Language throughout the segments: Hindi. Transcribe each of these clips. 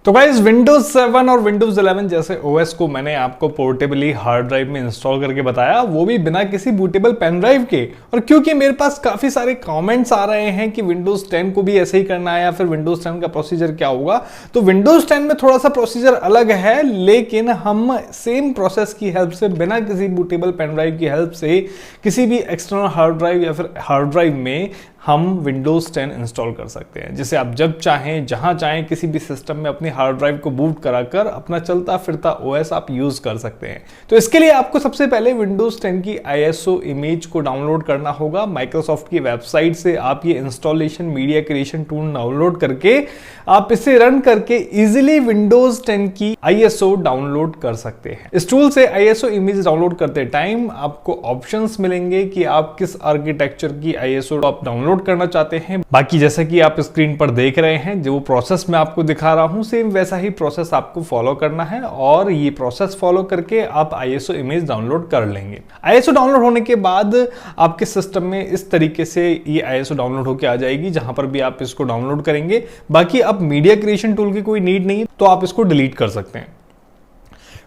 तो गाइस विंडोज 7 और विंडोज 11 जैसे ओएस को मैंने आपको पोर्टेबली हार्ड ड्राइव में इंस्टॉल करके बताया, वो भी बिना किसी बूटेबल पेन ड्राइव के। और क्योंकि मेरे पास काफी सारे कमेंट्स आ रहे हैं कि विंडोज 10 को भी ऐसे ही करना है या फिर विंडोज 10 का प्रोसीजर क्या होगा, तो विंडोज 10 में थोड़ा सा प्रोसीजर अलग है, लेकिन हम सेम प्रोसेस की हेल्प से बिना किसी बूटेबल पेन ड्राइव की हेल्प से किसी भी एक्सटर्नल हार्ड ड्राइव या फिर हार्ड ड्राइव में हम विंडोज 10 इंस्टॉल कर सकते हैं, जिसे आप जब चाहें जहां चाहें किसी भी सिस्टम में अपनी हार्ड ड्राइव को बूट कराकर अपना चलता फिरता ओएस आप यूज कर सकते हैं। तो इसके लिए आपको सबसे पहले विंडोज 10 की आईएसओ इमेज को डाउनलोड करना होगा। माइक्रोसॉफ्ट की वेबसाइट से आप ये installation media creation tool download करके आप इसे रन करके इजिली विंडोज 10 की आईएसओ डाउनलोड कर सकते हैं। इस टूल से आईएसओ इमेज डाउनलोड करते टाइम आपको ऑप्शंस मिलेंगे कि आप किस आर्किटेक्चर की आईएसओ आप डाउनलोड करना चाहते हैं। बाकी जैसा कि आप स्क्रीन पर देख रहे हैं, जो प्रोसेस मैं आपको दिखा रहा हूं, सेम वैसा ही प्रोसेस आपको फॉलो करना है और ये प्रोसेस फॉलो करके आप आईएसओ इमेज डाउनलोड कर लेंगे। आईएसओ डाउनलोड होने के बाद आपके सिस्टम में इस तरीके से ये आईएसओ डाउनलोड होकर आ जाएगी, जहां पर भी आप इसको डाउनलोड करेंगे। बाकी अब मीडिया क्रिएशन टूल की कोई नीड नहीं, तो आप इसको डिलीट कर सकते हैं।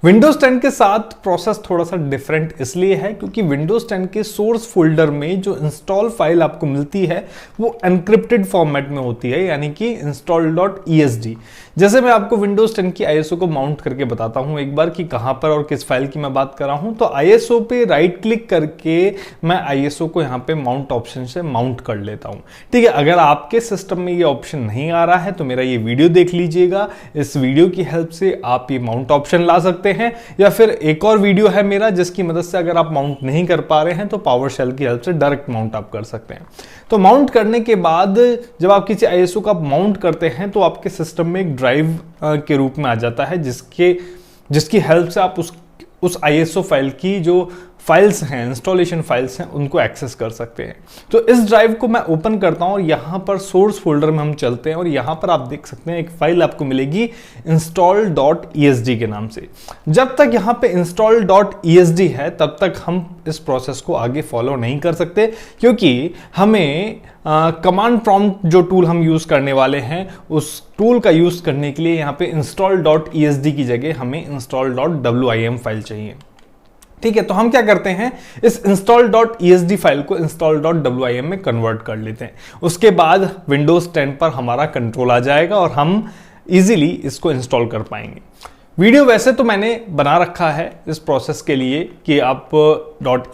विंडोज 10 के साथ प्रोसेस थोड़ा सा डिफरेंट इसलिए है क्योंकि विंडोज 10 के सोर्स फोल्डर में जो इंस्टॉल फाइल आपको मिलती है वो एनक्रिप्टेड फॉर्मेट में होती है, यानी कि install.esd। जैसे मैं आपको विंडोज 10 की आईएसओ को माउंट करके बताता हूं एक बार कि कहां पर और किस फाइल की मैं बात कर रहा हूं। तो आईएसओ पे राइट क्लिक करके मैं आईएसओ को यहां पे माउंट ऑप्शन से माउंट कर लेता हूं। ठीक है, अगर आपके सिस्टम में ये ऑप्शन नहीं आ रहा है तो मेरा ये वीडियो देख लीजिएगा। इस वीडियो की हेल्प से आप ये माउंट ऑप्शन ला सकते हैं, या फिर एक और वीडियो है मेरा जिसकी मदद से अगर आप माउंट नहीं कर पा रहे हैं तो पावर शेल की हेल्प से डायरेक्ट माउंट आप कर सकते हैं। तो माउंट करने के बाद जब आप किसी आईएसओ का माउंट करते हैं तो आपके सिस्टम में एक ड्राइव के रूप में आ जाता है, जिसकी हेल्प से आप उस आईएसओ फाइल की जो फाइल्स हैं, इंस्टॉलेशन फाइल्स हैं, उनको एक्सेस कर सकते हैं। तो इस ड्राइव को मैं ओपन करता हूं और यहां पर सोर्स फोल्डर में हम चलते हैं और यहां पर आप देख सकते हैं एक फाइल आपको मिलेगी install.esd के नाम से। जब तक यहां पे install.esd है तब तक हम इस प्रोसेस को आगे फॉलो नहीं कर सकते, क्योंकि हमें कमांड प्रॉम्प्ट जो टूल हम यूज करने वाले हैं उस टूल का यूज करने के लिए यहां पे install.esd की जगह हमें install.wim फाइल चाहिए। ठीक है, तो हम क्या करते हैं, इस install.esd फाइल को install.wim में कन्वर्ट कर लेते हैं। उसके बाद विंडोज 10 पर हमारा कंट्रोल आ जाएगा और हम इजीली इसको इंस्टॉल कर पाएंगे। वीडियो वैसे तो मैंने बना रखा है इस प्रोसेस के लिए कि आप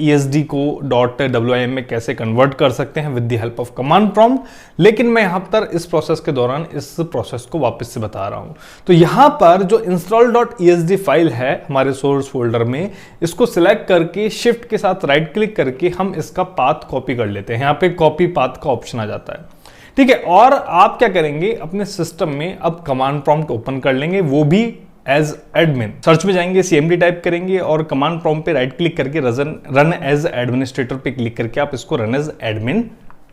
.esd को .wim में कैसे कन्वर्ट कर सकते हैं with the help of command prompt, लेकिन मैं यहाँ पर इस प्रोसेस के दौरान इस प्रोसेस को वापस से बता रहा हूँ। तो यहाँ पर जो install.esd फाइल है हमारे सोर्स फोल्डर में, इसको सिलेक्ट करके शिफ्ट के साथ राइट क्लिक करके हम इसका पाथ कॉपी कर लेते हैं। यहाँ पे कॉपी पाथ का ऑप्शन आ जाता है। ठीक है, और आप क्या करेंगे, अपने सिस्टम में अब कमांड प्रॉम्प्ट ओपन कर लेंगे, वो भी एज एडमिन। सर्च में जाएंगे, cmd टाइप करेंगे और कमांड प्रॉम्प्ट पे राइट क्लिक करके रन एज एडमिनिस्ट्रेटर पे क्लिक करके आप इसको रन एज एडमिन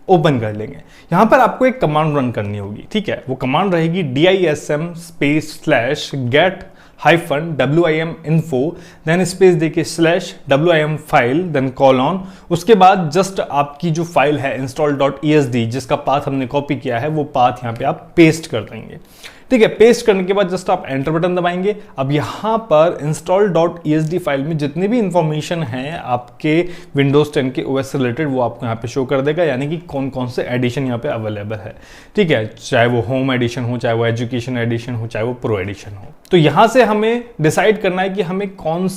ओपन कर लेंगे। यहां पर आपको एक कमांड रन करनी होगी। ठीक है, वो कमांड रहेगी dism/get -wim info, then space देके /wim फाइल, देन कॉलन। उसके बाद जस्ट आपकी जो फाइल है install.esd जिसका पाथ हमने कॉपी किया है, वो पाथ यहाँ पे आप पेस्ट कर देंगे। ठीक है, पेस्ट करने के बाद जस्ट आप एंटर बटन दबाएंगे। अब यहाँ पर install.esd फाइल में जितनी भी इंफॉर्मेशन है आपके विंडोज 10 के ओएस रिलेटेड, वो आपको यहाँ पे शो कर देगा, यानी कि कौन कौन से एडिशन यहाँ पे अवेलेबल है। ठीक है, चाहे वो होम एडिशन हो, चाहे वो एजुकेशन एडिशन हो, चाहे वो प्रो एडिशन हो। तो यहाँ से हमें डिसाइड करना है कि हमें कौन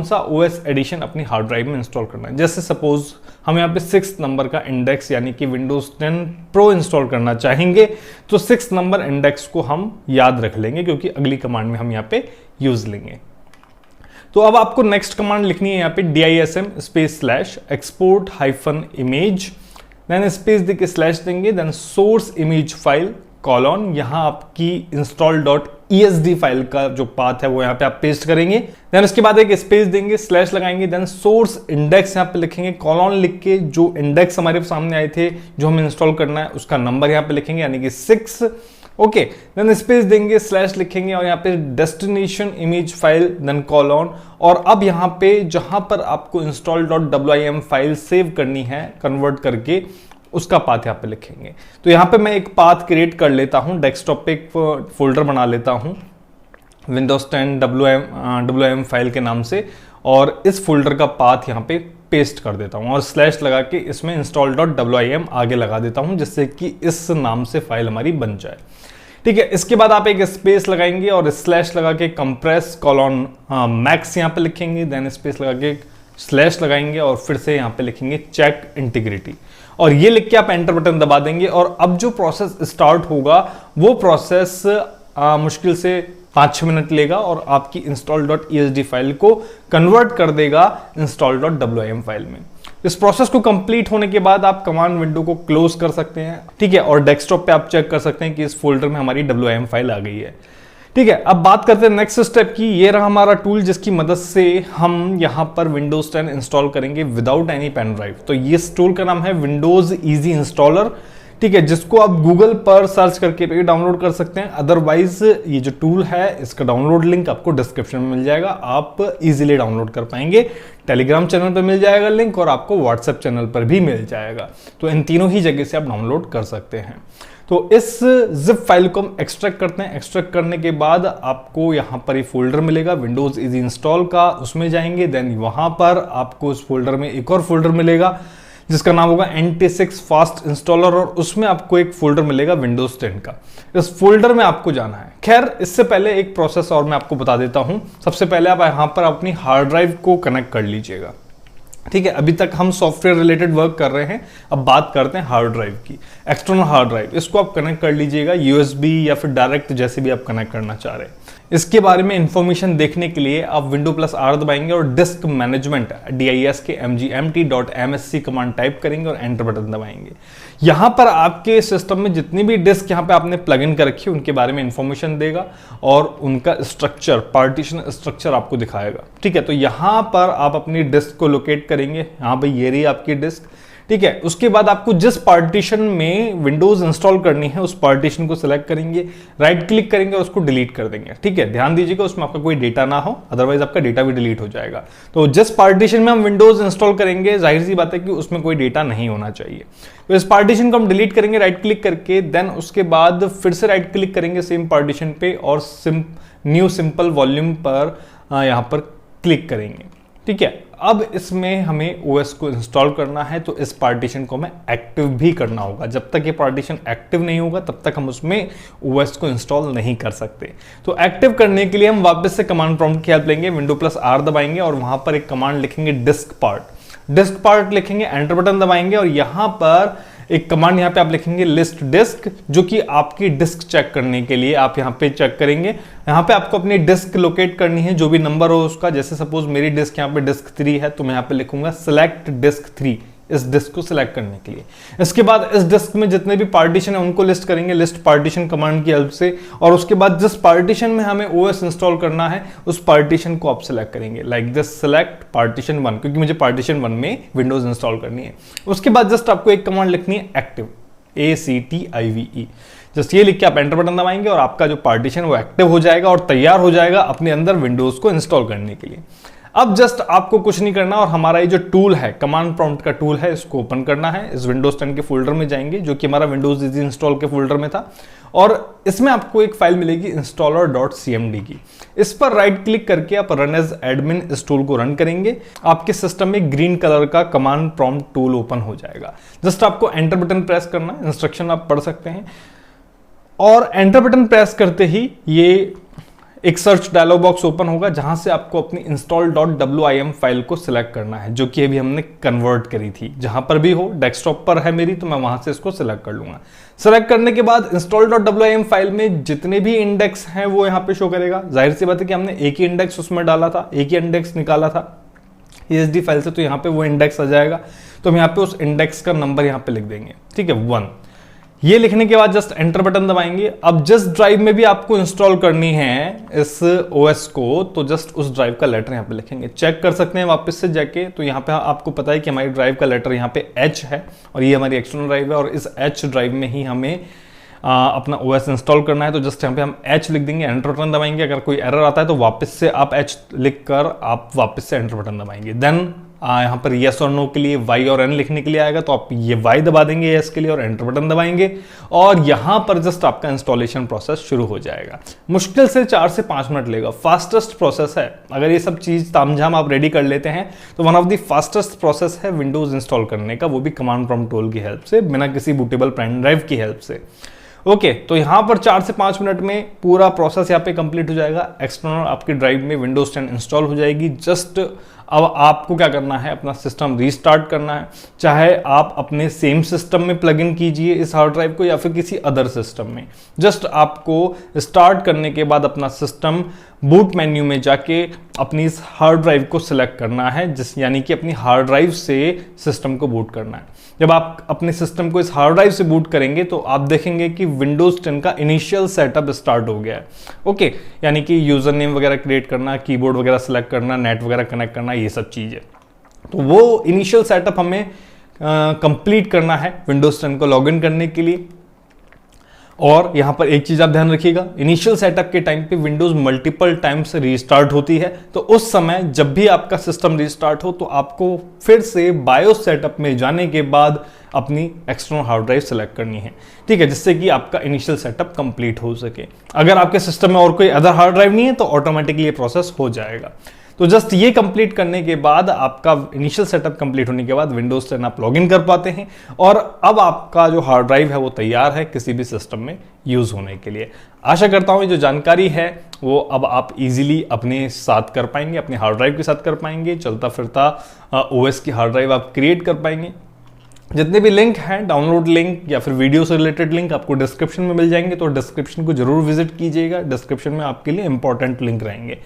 सा ओएस एडिशन अपनी हार्ड ड्राइव में इंस्टॉल करना है। जैसे सपोज हम यहाँ पे 6 नंबर का इंडेक्स यानी कि विंडोज 10 प्रो इंस्टॉल करना चाहेंगे, तो 6 नंबर इंडेक्स को हम याद रख लेंगे, क्योंकि अगली कमांड में हम यहाँ पे यूज लेंगे। तो अब आपको नेक्स्ट कमांड लिखनी है यहाँ पे dism/export-image, देन स्पेस देके स्लैश देंगे, then source image file colon. यहां आपकी install.esd फाइल का जो पाथ है वो यहां पे आप पेस्ट करेंगे। देन उसके बाद एक स्पेस देंगे, स्लैश लगाएंगे, देन सोर्स इंडेक्स यहां पे लिखेंगे, कॉलन लिख के जो इंडेक्स हमारे सामने आए थे जो हमें इंस्टॉल करना है उसका नंबर यहां पे लिखेंगे, यानी कि 6। ओके, देन स्पेस देंगे, स्लैश लिखेंगे और यहाँ पे destination image file, then colon. और अब यहाँ पे जहां पर आपको install.wim फाइल सेव करनी है कन्वर्ट करके, उसका पाथ यहाँ पे लिखेंगे। तो यहाँ पे मैं एक पाथ क्रिएट कर लेता हूँ, डेस्कटॉप पे एक फोल्डर बना लेता हूँ विंडोज 10 WM फाइल के नाम से, और इस फोल्डर का पाथ यहाँ पे पेस्ट कर देता हूँ और स्लैश लगा के इसमें install.wim आगे लगा देता हूँ, जिससे कि इस नाम से फाइल हमारी बन जाए। ठीक है, इसके बाद आप एक स्पेस लगाएंगे और स्लैश लगा के कंप्रेस कॉलन मैक्स यहाँ पे लिखेंगे, देन स्पेस लगा के स्लैश लगाएंगे और फिर से यहाँ पे लिखेंगे चेक इंटीग्रिटी, और ये लिख के आप एंटर बटन दबा देंगे। और अब जो प्रोसेस स्टार्ट होगा वो प्रोसेस मुश्किल से 5-6 मिनट लेगा और आपकी install.esd फाइल को कन्वर्ट कर देगा install.wim फाइल में। इस प्रोसेस को कंप्लीट होने के बाद आप कमांड विंडो को क्लोज कर सकते हैं। ठीक है, और डेस्कटॉप पे आप चेक कर सकते हैं कि इस फोल्डर में हमारी WIM फाइल आ गई है। ठीक है, अब बात करते हैं नेक्स्ट स्टेप की। ये रहा हमारा टूल जिसकी मदद से हम यहाँ पर विंडोज 10 इंस्टॉल करेंगे विदाउट एनी पेन ड्राइव। तो ये टूल का नाम है विंडोज इजी इंस्टॉलर। ठीक है, जिसको आप गूगल पर सर्च करके भी डाउनलोड कर सकते हैं, अदरवाइज ये जो टूल है इसका डाउनलोड लिंक आपको डिस्क्रिप्शन में मिल जाएगा, आप इजीली डाउनलोड कर पाएंगे। टेलीग्राम चैनल पर मिल जाएगा लिंक और आपको व्हाट्सएप चैनल पर भी मिल जाएगा। तो इन तीनों ही जगह से आप डाउनलोड कर सकते हैं। तो इस जिप फाइल को हम एक्सट्रैक्ट करते हैं। एक्सट्रैक्ट करने के बाद आपको यहाँ पर ये फोल्डर मिलेगा विंडोज इजी इंस्टॉल का, उसमें जाएंगे, देन वहां पर आपको उस फोल्डर में एक और फोल्डर मिलेगा जिसका नाम होगा NT6 फास्ट इंस्टॉलर, और उसमें आपको एक फोल्डर मिलेगा विंडोज 10 का। इस फोल्डर में आपको जाना है। खैर, इससे पहले एक प्रोसेस और मैं आपको बता देता हूं। सबसे पहले आप यहां पर अपनी हार्ड ड्राइव को कनेक्ट कर लीजिएगा। ठीक है, अभी तक हम सॉफ्टवेयर रिलेटेड वर्क कर रहे हैं, अब बात करते हैं हार्ड ड्राइव की। एक्सटर्नल हार्ड ड्राइव, इसको आप कनेक्ट कर लीजिएगा USB या फिर डायरेक्ट, जैसे भी आप कनेक्ट करना चाह रहे हैं। इसके बारे में इंफॉर्मेशन देखने के लिए आप Windows+R दबाएंगे और disc management disk-mgt.msc command type करेंगे और एंटर बटन दबाएंगे। यहां पर आपके सिस्टम में जितनी भी डिस्क यहां पे आपने प्लग इन कर रखी है उनके बारे में इंफॉर्मेशन देगा और उनका स्ट्रक्चर, पार्टीशन स्ट्रक्चर आपको दिखाएगा। ठीक है, तो यहां पर आप अपनी डिस्क को लोकेट करेंगे। यहां पर ये रही आपकी डिस्क। ठीक है, उसके बाद आपको जिस पार्टीशन में विंडोज इंस्टॉल करनी है उस पार्टीशन को सिलेक्ट करेंगे, राइट क्लिक करेंगे और उसको डिलीट कर देंगे। ठीक है, ध्यान दीजिएगा उसमें आपका कोई डेटा ना हो, अदरवाइज आपका डेटा भी डिलीट हो जाएगा। तो जिस पार्टीशन में हम विंडोज इंस्टॉल करेंगे, जाहिर सी बात है कि उसमें कोई डेटा नहीं होना चाहिए। तो इस पार्टीशन को हम डिलीट करेंगे राइट क्लिक करके, देन उसके बाद फिर से राइट क्लिक करेंगे सेम पार्टीशन पे और न्यू सिंपल वॉल्यूम पर यहां पर क्लिक करेंगे। ठीक है, अब इसमें हमें OS को इंस्टॉल करना है, तो इस पार्टीशन को हमें एक्टिव भी करना होगा। जब तक ये पार्टीशन एक्टिव नहीं होगा तब तक हम उसमें OS को इंस्टॉल नहीं कर सकते। तो एक्टिव करने के लिए हम वापस से कमांड प्रॉम्प्ट की हेल्प लेंगे, Windows+R दबाएंगे और वहां पर एक कमांड लिखेंगे डिस्क पार्ट लिखेंगे, एंटर बटन दबाएंगे और यहां पर एक कमांड यहाँ पे आप लिखेंगे लिस्ट डिस्क, जो कि आपकी डिस्क चेक करने के लिए आप यहाँ पे चेक करेंगे। यहाँ पे आपको अपनी डिस्क लोकेट करनी है, जो भी नंबर हो उसका। जैसे सपोज मेरी डिस्क यहाँ पे डिस्क 3 है, तो मैं यहाँ पे लिखूंगा सिलेक्ट डिस्क 3, इस डिस्क को सिलेक्ट करने के लिए। इसके बाद इस डिस्क में जितने भी पार्टीशन है उनको लिस्ट करेंगे लिस्ट पार्टीशन कमांड की हेल्प से, और उसके बाद जिस पार्टीशन में हमें OS इंस्टॉल करना है उस पार्टीशन को आप सिलेक्ट करेंगे, लाइक दिस सिलेक्ट पार्टीशन 1, क्योंकि मुझे पार्टीशन 1 में विंडोज इंस्टॉल करनी है। उसके बाद जस्ट आपको एक कमांड लिखनी है एक्टिव, ACTIVE। जस्ट ये लिख के आप एंटर बटन दबाएंगे और आपका जो पार्टीशन वो एक्टिव हो जाएगा और तैयार हो जाएगा अपने अंदर विंडोज को इंस्टॉल करने के लिए। अब जस्ट आपको कुछ नहीं करना और हमारा ये जो टूल है, कमांड प्रॉम्प्ट का टूल है, इसको ओपन करना है। इस विंडोज 10 के फोल्डर में जाएंगे जो कि हमारा विंडोज इजी इंस्टॉल के फोल्डर में था, और इसमें आपको एक फाइल मिलेगी installer.cmd की। इस पर राइट क्लिक करके आप रन एज एडमिन इस टूल को रन करेंगे। आपके सिस्टम में ग्रीन कलर का कमांड प्रॉम्प्ट टूल ओपन हो जाएगा। जस्ट आपको एंटर बटन प्रेस करना है, इंस्ट्रक्शन आप पढ़ सकते हैं, और एंटर बटन प्रेस करते ही ये एक सर्च डायलॉग बॉक्स ओपन होगा जहां से आपको अपनी install.wim फाइल को सिलेक्ट करना है, जो कि अभी हमने कन्वर्ट करी थी। जहां पर भी हो, डेस्कटॉप पर है मेरी तो मैं वहां से इसको सिलेक्ट कर लूंगा। सिलेक्ट करने के बाद install.wim फाइल में जितने भी इंडेक्स हैं वो यहां पे शो करेगा। जाहिर सी बात है कि हमने एक ही इंडेक्स उसमें डाला था, एक ही इंडेक्स निकाला था ESD फाइल से, तो यहाँ पे वो इंडेक्स आ जाएगा। तो हम यहाँ पे उस इंडेक्स का नंबर यहाँ पे लिख देंगे, ठीक है, 1। ये लिखने के बाद जस्ट एंटर बटन दबाएंगे। अब जिस ड्राइव में भी आपको इंस्टॉल करनी है इस OS को, तो जस्ट उस ड्राइव का लेटर यहाँ पे लिखेंगे। चेक कर सकते हैं वापस से जाके, तो यहाँ पे आपको पता है कि हमारी ड्राइव का लेटर यहाँ पे H है और ये हमारी एक्सटर्नल ड्राइव है, और इस H ड्राइव में ही हमें अपना OS इंस्टॉल करना है। तो जस्ट यहाँ पे हम H लिख देंगे, एंटर बटन दबाएंगे। अगर कोई एरर आता है तो वापस से आप H लिख कर आप वापस से एंटर बटन दबाएंगे। देन यहाँ पर यस और नो के लिए वाई और एन लिखने के लिए आएगा, तो आप ये वाई दबा देंगे यस के लिए और एंटर बटन दबाएंगे और यहाँ पर जस्ट आपका इंस्टॉलेशन प्रोसेस शुरू हो जाएगा। मुश्किल से 4 से 5 मिनट लेगा, फास्टेस्ट प्रोसेस है। अगर ये सब चीज़ तामझाम आप रेडी कर लेते हैं तो one of the fastest process है विंडोज़ इंस्टॉल करने का, वो भी कमांड प्रॉम्प्ट टूल की हेल्प से, बिना किसी बूटेबल पेन ड्राइव की हेल्प से। ओके, तो यहाँ पर 4 से 5 मिनट में पूरा प्रोसेस यहाँ पे कंप्लीट हो जाएगा। एक्सटर्नल आपकी ड्राइव में विंडोज 10 इंस्टॉल हो जाएगी। जस्ट अब आपको क्या करना है, अपना सिस्टम रीस्टार्ट करना है। चाहे आप अपने सेम सिस्टम में प्लग इन कीजिए इस हार्ड ड्राइव को या फिर किसी अदर सिस्टम में। जस्ट आपको स्टार्ट करने के बाद अपना सिस्टम बूट मेन्यू में जाके अपनी इस हार्ड ड्राइव को सिलेक्ट करना है, यानी कि अपनी हार्ड ड्राइव से सिस्टम को बूट करना है। जब आप अपने सिस्टम को इस हार्ड ड्राइव से बूट करेंगे तो आप देखेंगे कि विंडोज 10 का इनिशियल सेटअप स्टार्ट हो गया है। ओके, यानी कि यूजर नेम वगैरह क्रिएट करना, कीबोर्ड वगैरह सेलेक्ट करना, नेट वगैरह कनेक्ट करना, ये सब चीज़ें। तो वो इनिशियल सेटअप हमें कंप्लीट करना है विंडोज 10 को लॉगिन करने के लिए। और यहां पर एक चीज आप ध्यान रखिएगा, इनिशियल सेटअप के टाइम पे विंडोज मल्टीपल टाइम से रीस्टार्ट होती है, तो उस समय जब भी आपका सिस्टम रीस्टार्ट हो तो आपको फिर से बायोस सेटअप में जाने के बाद अपनी एक्सटर्नल हार्ड ड्राइव सेलेक्ट करनी है, ठीक है, जिससे कि आपका इनिशियल सेटअप कंप्लीट हो सके। अगर आपके सिस्टम में और कोई अदर हार्ड ड्राइव नहीं है तो ऑटोमेटिकली ये प्रोसेस हो जाएगा। तो जस्ट ये कंप्लीट करने के बाद आपका इनिशियल सेटअप कंप्लीट होने के बाद विंडोज 10 आप लॉगिन कर पाते हैं और अब आपका जो हार्ड ड्राइव है वो तैयार है किसी भी सिस्टम में यूज होने के लिए। आशा करता हूं ये जो जानकारी है वो अब आप इजीली अपने साथ कर पाएंगे, अपने हार्ड ड्राइव के साथ कर पाएंगे। चलता फिरता ओएस की हार्ड ड्राइव आप क्रिएट कर पाएंगे। जितने भी लिंक हैं, डाउनलोड लिंक या फिर वीडियो से रिलेटेड लिंक आपको डिस्क्रिप्शन में मिल जाएंगे, तो डिस्क्रिप्शन को जरूर विजिट कीजिएगा। डिस्क्रिप्शन में आपके लिए इंपॉर्टेंट लिंक रहेंगे।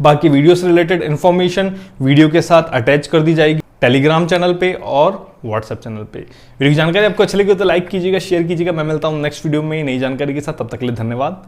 बाकी वीडियो से रिलेटेड इंफॉर्मेशन वीडियो के साथ अटैच कर दी जाएगी टेलीग्राम चैनल पे और व्हाट्सएप चैनल पे। वीडियो की जानकारी आपको अच्छी लगी तो लाइक कीजिएगा, शेयर कीजिएगा। मैं मिलता हूं नेक्स्ट वीडियो में नई जानकारी के साथ, तब तक के लिए धन्यवाद।